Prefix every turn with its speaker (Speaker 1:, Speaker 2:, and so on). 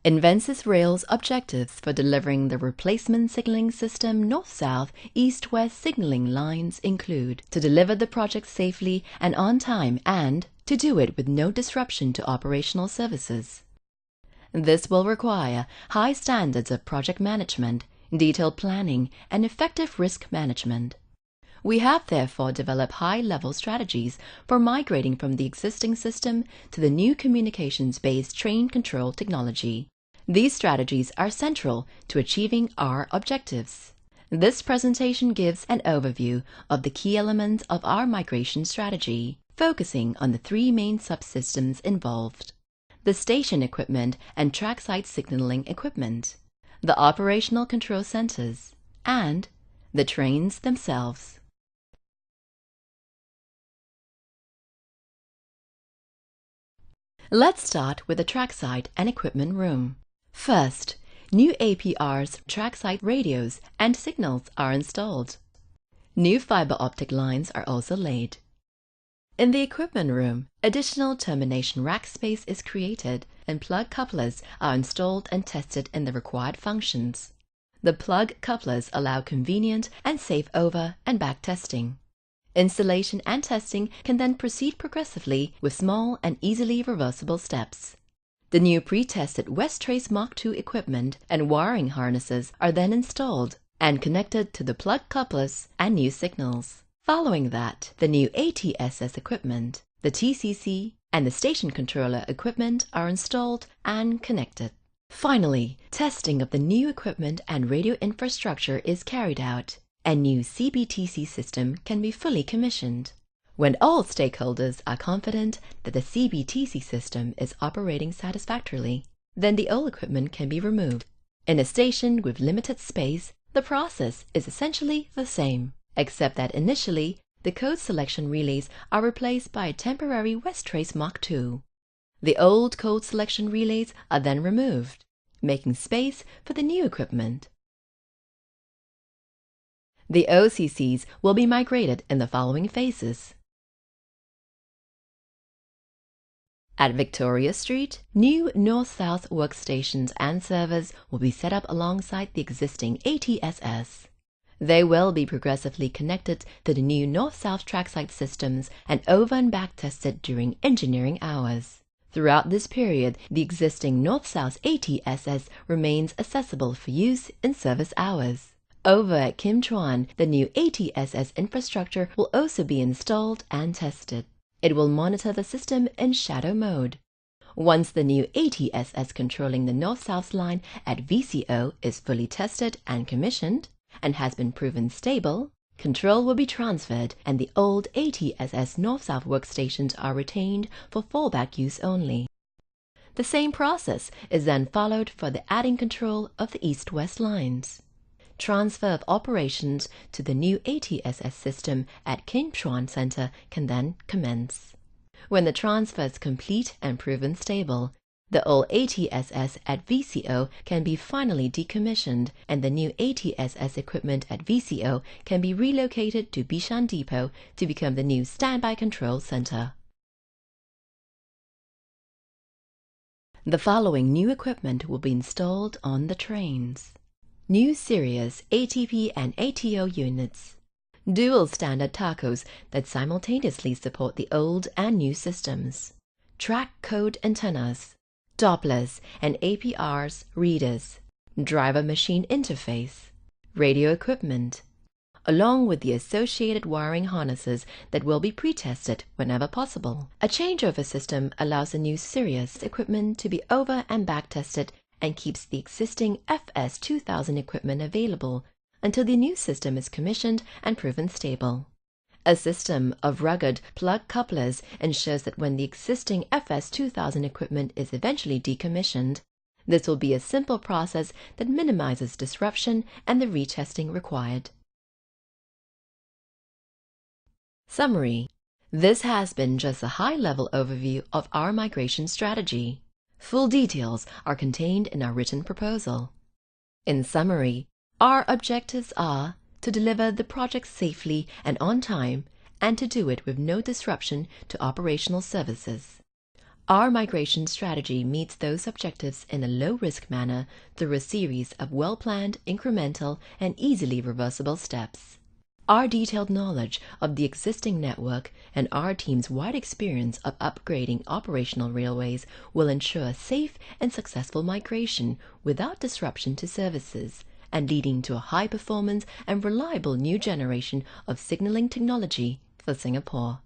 Speaker 1: Invensys Rail's objectives for delivering the replacement signaling system north-south, east-west signaling lines include to deliver the project safely and on time and to do it with no disruption to operational services. This will require high standards of project management, detailed planning, and effective risk management. We have therefore developed high-level strategies for migrating from the existing system to the new communications-based train control technology. These strategies are central to achieving our objectives. This presentation gives an overview of the key elements of our migration strategy, focusing on the three main subsystems involved: the station equipment and trackside signaling equipment, the operational control centers, and the trains themselves. Let's start with the trackside and equipment room. First, new APRs, trackside radios, and signals are installed. New fiber optic lines are also laid. In the equipment room, additional termination rack space is created and plug couplers are installed and tested in the required functions. The plug couplers allow convenient and safe over and back testing. Installation and testing can then proceed progressively with small and easily reversible steps. The new pre-tested West-Trace Mark II equipment and wiring harnesses are then installed and connected to the plug couplers and new signals. Following that, the new ATSS equipment, the TCC, and the station controller equipment are installed and connected. Finally, testing of the new equipment and radio infrastructure is carried out, and new CBTC system can be fully commissioned. When all stakeholders are confident that the CBTC system is operating satisfactorily, then the old equipment can be removed. In a station with limited space, the process is essentially the same, except that initially, the code selection relays are replaced by a temporary West-Trace Mark II. The old code selection relays are then removed, making space for the new equipment. The OCCs will be migrated in the following phases. At Victoria Street, new north-south workstations and servers will be set up alongside the existing ATSS. They will be progressively connected to the new north-south trackside systems and over and back tested during engineering hours. Throughout this period, the existing north-south ATSS remains accessible for use in service hours. Over at Kim Chuan, the new ATSS infrastructure will also be installed and tested. It will monitor the system in shadow mode. Once the new ATSS controlling the north-south line at VCO is fully tested and commissioned, and has been proven stable, control will be transferred and the old ATSS north-south workstations are retained for fallback use only. The same process is then followed for the adding control of the east-west lines. Transfer of operations to the new ATSS system at Kim Chuan Center can then commence. When the transfer is complete and proven stable, the old ATSS at VCO can be finally decommissioned and the new ATSS equipment at VCO can be relocated to Bishan Depot to become the new standby control center. The following new equipment will be installed on the trains. New Sirius ATP and ATO units. Dual standard tacos that simultaneously support the old and new systems. Track code antennas. Dopplers and APRs readers. Driver machine interface. Radio equipment. Along with the associated wiring harnesses that will be pre-tested whenever possible. A changeover system allows the new Sirius equipment to be over and back tested and keeps the existing FS2000 equipment available until the new system is commissioned and proven stable. A system of rugged plug couplers ensures that when the existing FS2000 equipment is eventually decommissioned, this will be a simple process that minimizes disruption and the retesting required. Summary. This has been just a high-level overview of our migration strategy. Full details are contained in our written proposal. In summary, our objectives are to deliver the project safely and on time, and to do it with no disruption to operational services. Our migration strategy meets those objectives in a low-risk manner through a series of well-planned, incremental, and easily reversible steps. Our detailed knowledge of the existing network and our team's wide experience of upgrading operational railways will ensure safe and successful migration without disruption to services, and leading to a high-performance and reliable new generation of signaling technology for Singapore.